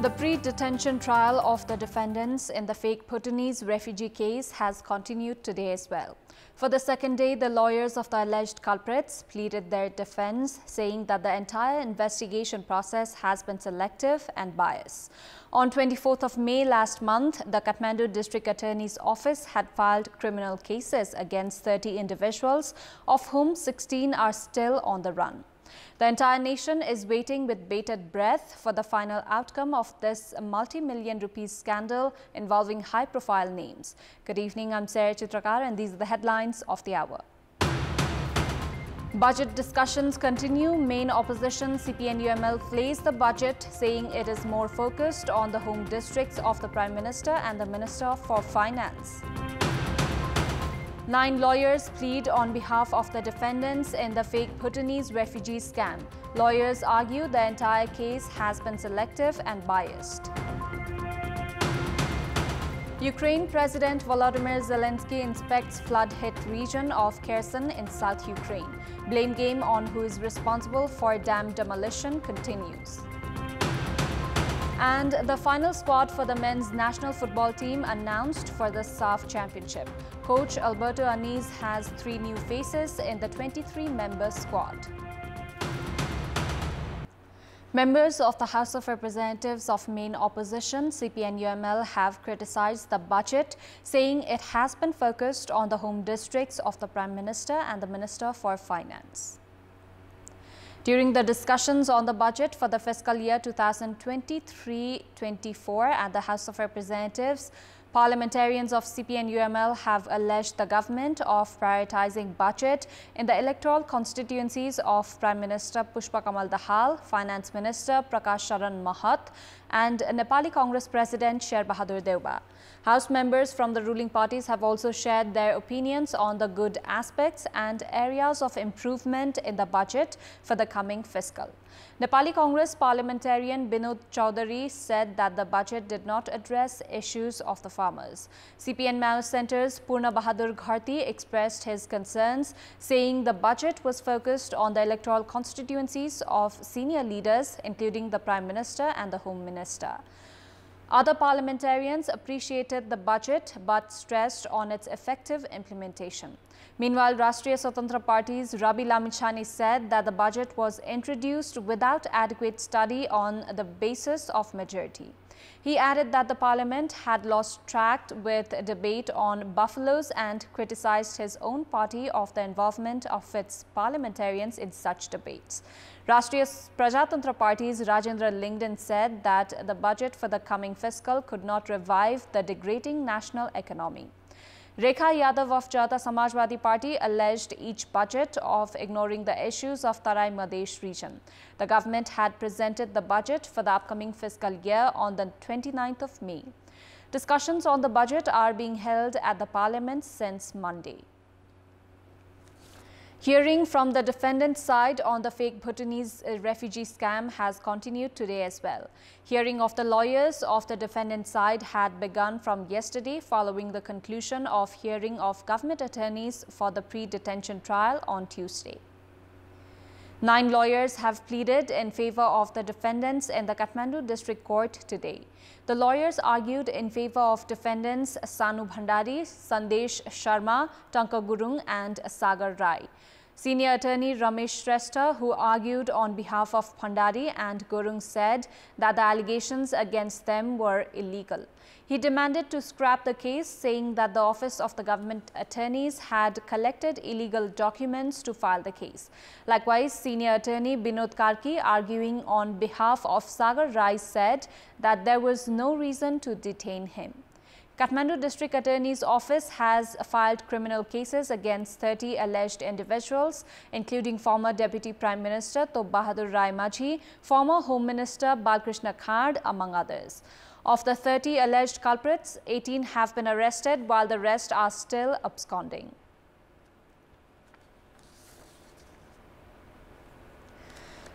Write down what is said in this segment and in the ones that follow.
The pre-detention trial of the defendants in the fake Bhutanese refugee case has continued today as well. For the second day, the lawyers of the alleged culprits pleaded their defense, saying that the entire investigation process has been selective and biased. On 24th of May last month, the Kathmandu District Attorney's Office had filed criminal cases against 30 individuals, of whom 16 are still on the run. The entire nation is waiting with bated breath for the final outcome of this multi-million rupees scandal involving high-profile names. Good evening, I'm Sarah Chitrakar and these are the headlines of the hour. Budget discussions continue. Main opposition CPN-UML flays the budget, saying it is more focused on the home districts of the Prime Minister and the Minister for Finance. 9 lawyers plead on behalf of the defendants in the fake Bhutanese refugee scam. Lawyers argue the entire case has been selective and biased. Ukraine President Volodymyr Zelensky inspects flood-hit region of Kherson in South Ukraine. Blame game on who is responsible for dam demolition continues. And the final squad for the men's national football team announced for the SAF Championship. Coach Alberto Anís has 3 new faces in the 23-member squad. Members of the House of Representatives of main opposition CPN-UML have criticized the budget, saying it has been focused on the home districts of the Prime Minister and the Minister for Finance. During the discussions on the budget for the fiscal year 2023-24 at the House of Representatives, parliamentarians of CPN-UML have alleged the government of prioritizing budget in the electoral constituencies of Prime Minister Pushpa Kamal Dahal, Finance Minister Prakash Sharan Mahat and Nepali Congress President Sher Bahadur Deuba. House members from the ruling parties have also shared their opinions on the good aspects and areas of improvement in the budget for the coming fiscal. Nepali Congress parliamentarian Binod Chaudhary said that the budget did not address issues of the farmers. CPN Mao Centre's Purna Bahadur Gharti expressed his concerns, saying the budget was focused on the electoral constituencies of senior leaders, including the Prime Minister and the Home Minister. Other parliamentarians appreciated the budget but stressed on its effective implementation. Meanwhile, Rashtriya Swatantra Party's Rabi Lamichhane said that the budget was introduced without adequate study on the basis of majority. He added that the parliament had lost track with debate on buffaloes and criticized his own party of the involvement of its parliamentarians in such debates. Rashtriya Prajatantra Party's Rajendra Lingden said that the budget for the coming fiscal could not revive the degrading national economy. Rekha Yadav of Jata Samajwadi Party alleged each budget of ignoring the issues of Tarai Madesh region. The government had presented the budget for the upcoming fiscal year on the 29th of May. Discussions on the budget are being held at the parliament since Monday. Hearing from the defendant's side on the fake Bhutanese refugee scam has continued today as well. Hearing of the lawyers of the defendant's side had begun from yesterday following the conclusion of hearing of government attorneys for the pre-detention trial on Tuesday. 9 lawyers have pleaded in favor of the defendants in the Kathmandu District Court today. The lawyers argued in favor of defendants Sanu Bhandari, Sandesh Sharma, Tanka Gurung and Sagar Rai. Senior attorney Ramesh Shrestha, who argued on behalf of Bhandari and Gurung, said that the allegations against them were illegal. He demanded to scrap the case, saying that the Office of the Government Attorneys had collected illegal documents to file the case. Likewise, senior attorney Binod Karki, arguing on behalf of Sagar Rai, said that there was no reason to detain him. Kathmandu District Attorney's Office has filed criminal cases against 30 alleged individuals, including former Deputy Prime Minister Top Bahadur Rai Majhi, former Home Minister Balkrishna Khad, among others. Of the 30 alleged culprits, 18 have been arrested, while the rest are still absconding.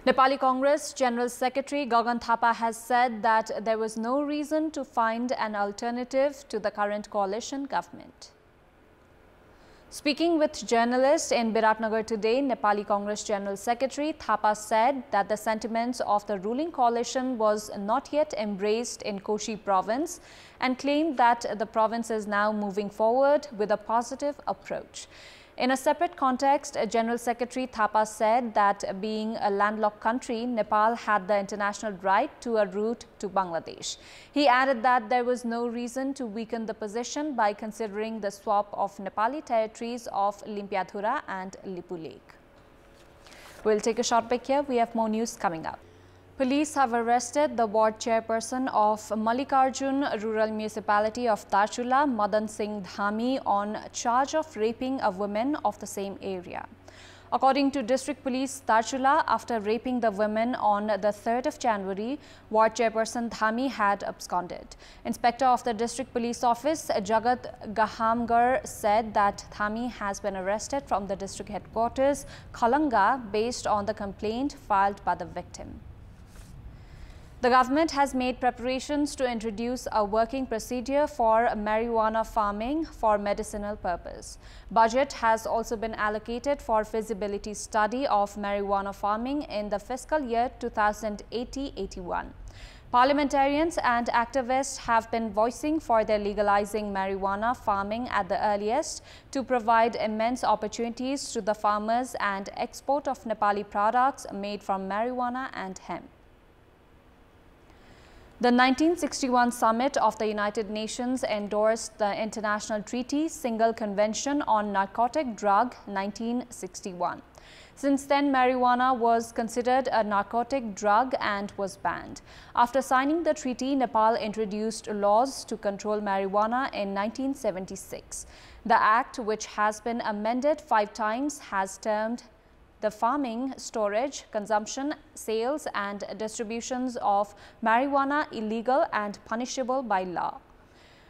Nepali Congress General Secretary Gagan Thapa has said that there was no reason to find an alternative to the current coalition government. Speaking with journalists in Biratnagar today, Nepali Congress General Secretary Thapa said that the sentiments of the ruling coalition was not yet embraced in Koshi province and claimed that the province is now moving forward with a positive approach. In a separate context, General Secretary Thapa said that being a landlocked country, Nepal had the international right to a route to Bangladesh. He added that there was no reason to weaken the position by considering the swap of Nepali territories of Limpiadhura and Lipu Lake. We'll take a short break here. We have more news coming up. Police have arrested the ward chairperson of Mallikarjun Rural Municipality of Darchula, Madan Singh Dhami, on charge of raping a woman of the same area. According to District Police Darchula, after raping the woman on the 3rd of January, ward chairperson Dhami had absconded. Inspector of the District Police Office, Jagat Gahamgar, said that Dhami has been arrested from the district headquarters, Khalanga, based on the complaint filed by the victim. The government has made preparations to introduce a working procedure for marijuana farming for medicinal purpose. Budget has also been allocated for feasibility study of marijuana farming in the fiscal year 2080-81. Parliamentarians and activists have been voicing for their legalizing marijuana farming at the earliest to provide immense opportunities to the farmers and export of Nepali products made from marijuana and hemp. The 1961 summit of the United Nations endorsed the International Treaty Single Convention on Narcotic Drug 1961. Since then, marijuana was considered a narcotic drug and was banned. After signing the treaty, Nepal introduced laws to control marijuana in 1976. The act, which has been amended 5 times, has termed the farming, storage, consumption, sales and distributions of marijuana illegal and punishable by law.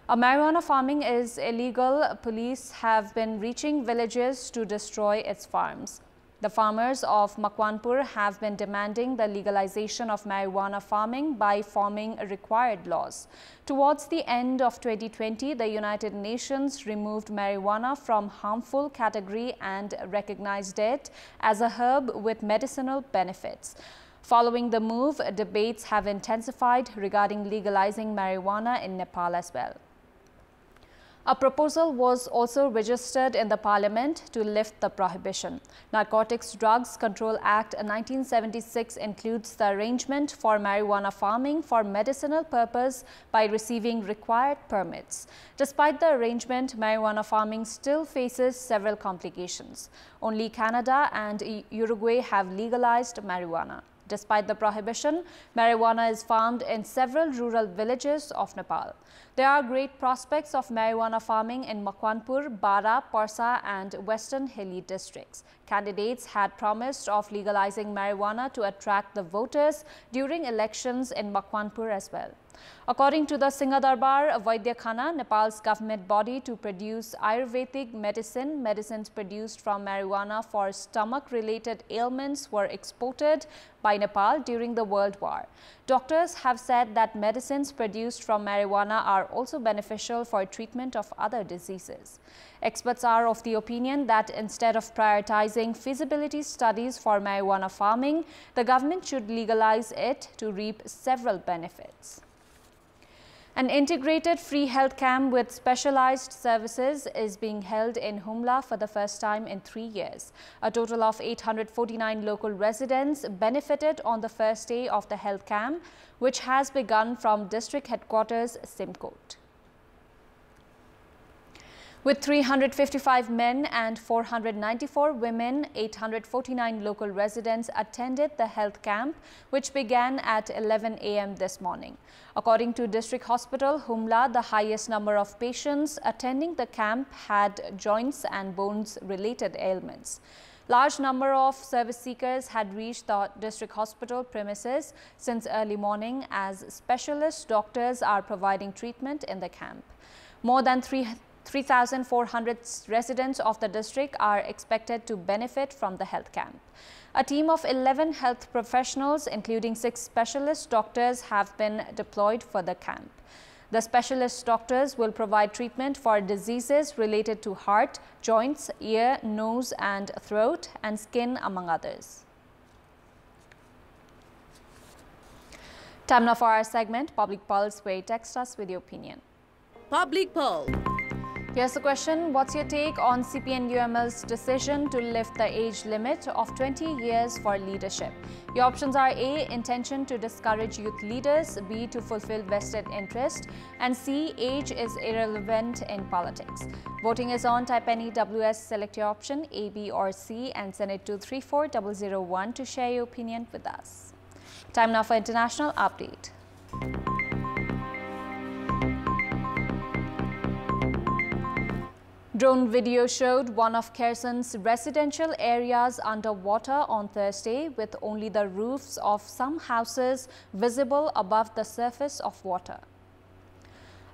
Marijuana farming is illegal. Police have been reaching villages to destroy its farms. The farmers of Makwanpur have been demanding the legalization of marijuana farming by forming required laws. Towards the end of 2020, the United Nations removed marijuana from harmful category and recognized it as a herb with medicinal benefits. Following the move, debates have intensified regarding legalizing marijuana in Nepal as well. A proposal was also registered in the Parliament to lift the prohibition. Narcotics Drugs Control Act 1976 includes the arrangement for marijuana farming for medicinal purpose by receiving required permits. Despite the arrangement, marijuana farming still faces several complications. Only Canada and Uruguay have legalized marijuana. Despite the prohibition, marijuana is farmed in several rural villages of Nepal. There are great prospects of marijuana farming in Makwanpur, Bara, Parsa and Western Hilly districts. Candidates had promised of legalizing marijuana to attract the voters during elections in Makwanpur as well. According to the Singadarbar Vaidyakhana, Nepal's government body to produce Ayurvedic medicine, medicines produced from marijuana for stomach-related ailments were exported by Nepal during the World War. Doctors have said that medicines produced from marijuana are also beneficial for treatment of other diseases. Experts are of the opinion that instead of prioritizing feasibility studies for marijuana farming, the government should legalize it to reap several benefits. An integrated free health camp with specialized services is being held in Humla for the first time in 3 years. A total of 849 local residents benefited on the first day of the health camp, which has begun from district headquarters Simcote. With 355 men and 494 women, 849 local residents attended the health camp, which began at 11 a.m. this morning. According to District Hospital Humla, the highest number of patients attending the camp had joints and bones related ailments. Large number of service seekers had reached the district hospital premises since early morning as specialist doctors are providing treatment in the camp. More than 3,400 residents of the district are expected to benefit from the health camp. A team of 11 health professionals, including 6 specialist doctors, have been deployed for the camp. The specialist doctors will provide treatment for diseases related to heart, joints, ear, nose and throat, and skin, among others. Time now for our segment, Public Pulse, where you text us with your opinion. Public Pulse. Here's the question. What's your take on CPN-UML's decision to lift the age limit of 20 years for leadership? Your options are A, intention to discourage youth leaders, B, to fulfill vested interest, and C, age is irrelevant in politics. Voting is on. Type any WS, select your option A, B or C and send it to 34001 to share your opinion with us. Time now for international update. Drone video showed one of Kherson's residential areas underwater on Thursday, with only the roofs of some houses visible above the surface of water.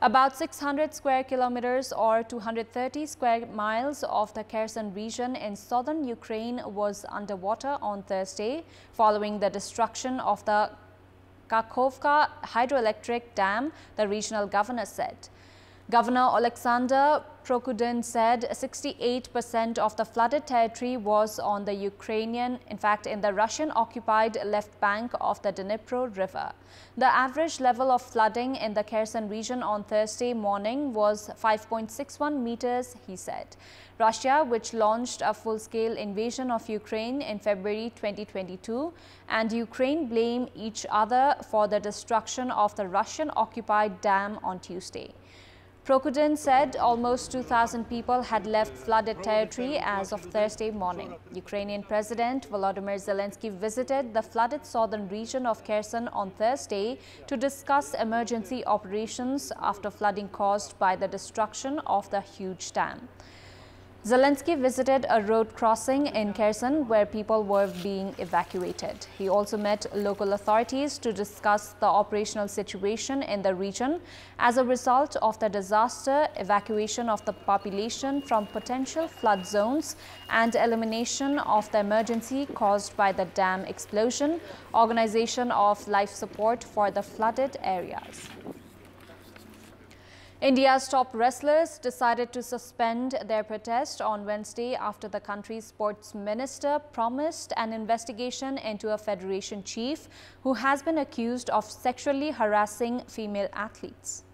About 600 square kilometers or 230 square miles of the Kherson region in southern Ukraine was underwater on Thursday, following the destruction of the Kakhovka hydroelectric dam, the regional governor said. Governor Alexander Prokudin said 68% of the flooded territory was on the Ukrainian, in fact, in the Russian-occupied left bank of the Dnipro River. The average level of flooding in the Kherson region on Thursday morning was 5.61 meters, he said. Russia, which launched a full-scale invasion of Ukraine in February 2022, and Ukraine blame each other for the destruction of the Russian-occupied dam on Tuesday. Prokudin said almost 2,000 people had left flooded territory as of Thursday morning. Ukrainian President Volodymyr Zelensky visited the flooded southern region of Kherson on Thursday to discuss emergency operations after flooding caused by the destruction of the huge dam. Zelensky visited a road crossing in Kherson where people were being evacuated. He also met local authorities to discuss the operational situation in the region as a result of the disaster, evacuation of the population from potential flood zones, and elimination of the emergency caused by the dam explosion, organization of life support for the flooded areas. India's top wrestlers decided to suspend their protest on Wednesday after the country's sports minister promised an investigation into a federation chief who has been accused of sexually harassing female athletes.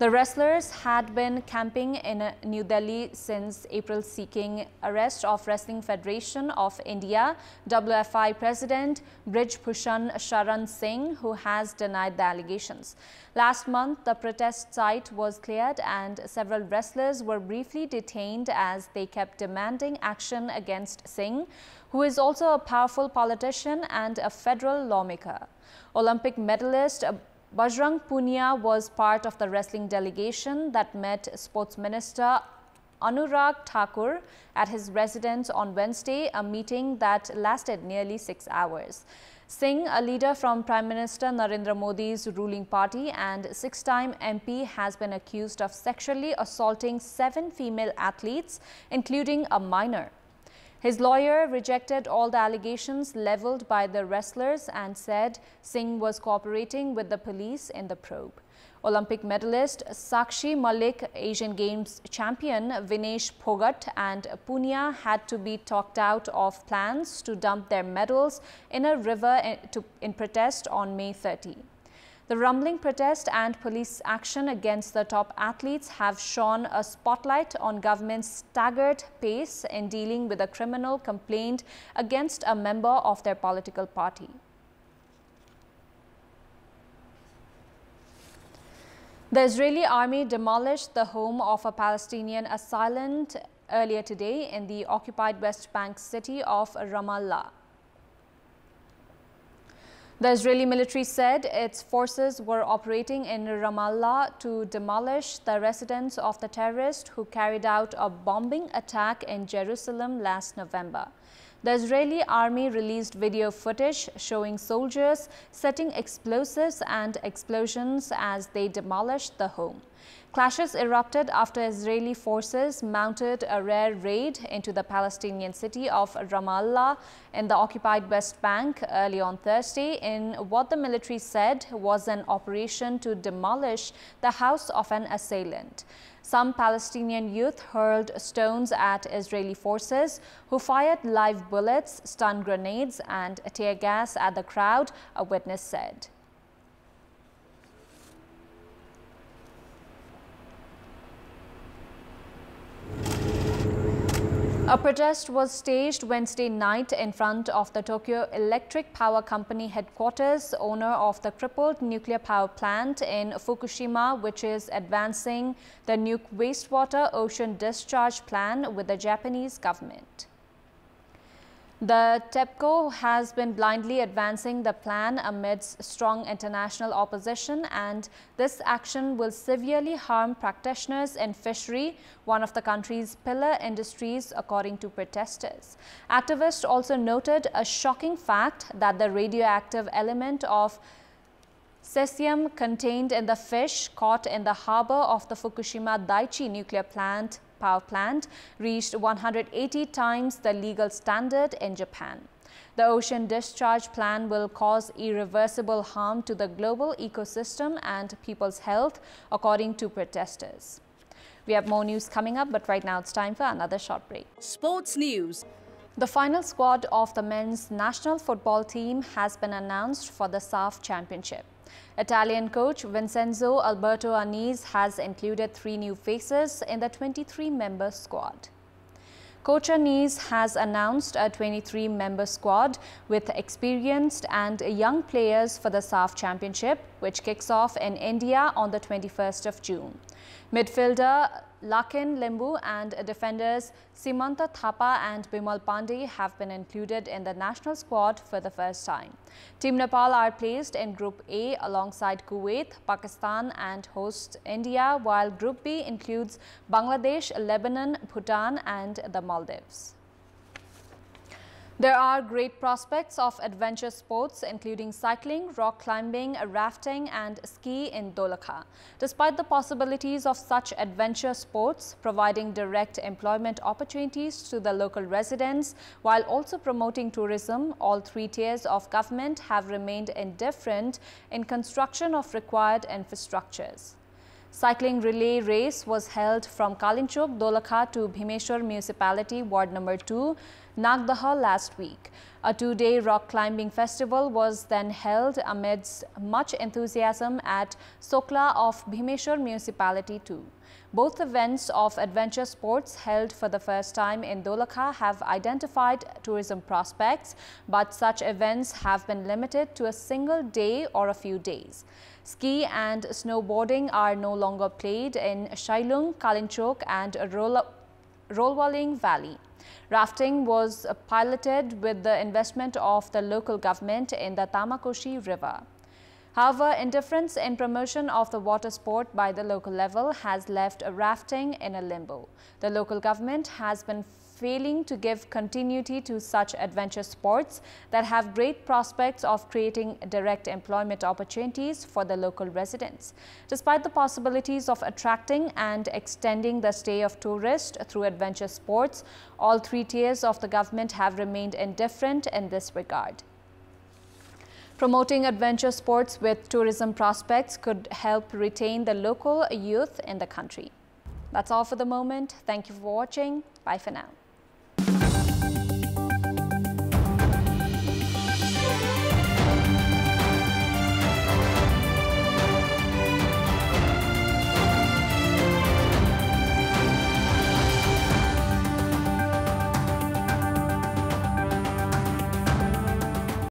The wrestlers had been camping in New Delhi since April, seeking arrest of Wrestling Federation of India WFI President Brij Bhushan Sharan Singh, who has denied the allegations. Last month, the protest site was cleared and several wrestlers were briefly detained as they kept demanding action against Singh, who is also a powerful politician and a federal lawmaker. Olympic medalist Bajrang Punia was part of the wrestling delegation that met Sports Minister Anurag Thakur at his residence on Wednesday, a meeting that lasted nearly 6 hours. Singh, a leader from Prime Minister Narendra Modi's ruling party and six-time MP, has been accused of sexually assaulting 7 female athletes, including a minor. His lawyer rejected all the allegations leveled by the wrestlers and said Singh was cooperating with the police in the probe. Olympic medalist Sakshi Malik, Asian Games champion Vinesh Phogat and Punia had to be talked out of plans to dump their medals in a river in protest on May 30. The rumbling protest and police action against the top athletes have shone a spotlight on government's staggered pace in dealing with a criminal complaint against a member of their political party. The Israeli army demolished the home of a Palestinian assailant earlier today in the occupied West Bank city of Ramallah. The Israeli military said its forces were operating in Ramallah to demolish the residence of the terrorist who carried out a bombing attack in Jerusalem last November. The Israeli army released video footage showing soldiers setting explosives and explosions as they demolished the home. Clashes erupted after Israeli forces mounted a rare raid into the Palestinian city of Ramallah in the occupied West Bank early on Thursday in what the military said was an operation to demolish the house of an assailant. Some Palestinian youth hurled stones at Israeli forces, who fired live bullets, stun grenades and tear gas at the crowd, a witness said. A protest was staged Wednesday night in front of the Tokyo Electric Power Company headquarters, owner of the crippled nuclear power plant in Fukushima, which is advancing the nuke wastewater ocean discharge plan with the Japanese government. The TEPCO has been blindly advancing the plan amidst strong international opposition, and this action will severely harm practitioners in fishery, one of the country's pillar industries, according to protesters. Activists also noted a shocking fact that the radioactive element of cesium contained in the fish caught in the harbor of the Fukushima Daiichi nuclear power plant reached 180 times the legal standard in Japan. The ocean discharge plan will cause irreversible harm to the global ecosystem and people's health, according to protesters. We have more news coming up, but right now it's time for another short break. Sports news. The final squad of the men's national football team has been announced for the SAF Championship. Italian coach Vincenzo Alberto Anis has included 3 new faces in the 23-member squad. Coach Anis has announced a 23-member squad with experienced and young players for the SAF Championship, which kicks off in India on the 21st of June. Midfielder Lakin Limbu and defenders Simanta Thapa and Bimal Pandey have been included in the national squad for the first time. Team Nepal are placed in Group A alongside Kuwait, Pakistan and host India, while Group B includes Bangladesh, Lebanon, Bhutan and the Maldives. There are great prospects of adventure sports, including cycling, rock climbing, rafting and ski in Dolakha. Despite the possibilities of such adventure sports providing direct employment opportunities to the local residents while also promoting tourism, all 3 tiers of government have remained indifferent in construction of required infrastructures. Cycling relay race was held from Kalinchok, Dolakha to Bhimeshwar Municipality, Ward Number 2, Nagdaha last week. A 2-day rock climbing festival was then held amidst much enthusiasm at Sokla of Bhimeshwar Municipality 2. Both events of adventure sports held for the first time in Dolakha have identified tourism prospects, but such events have been limited to a single day or a few days. Ski and snowboarding are no longer played in Shailung, Kalinchok and Rolwaling Valley. Rafting was piloted with the investment of the local government in the Tamakoshi River. However, indifference in promotion of the water sport by the local level has left rafting in a limbo. The local government has been failing to give continuity to such adventure sports that have great prospects of creating direct employment opportunities for the local residents. Despite the possibilities of attracting and extending the stay of tourists through adventure sports, all 3 tiers of the government have remained indifferent in this regard. Promoting adventure sports with tourism prospects could help retain the local youth in the country. That's all for the moment. Thank you for watching. Bye for now.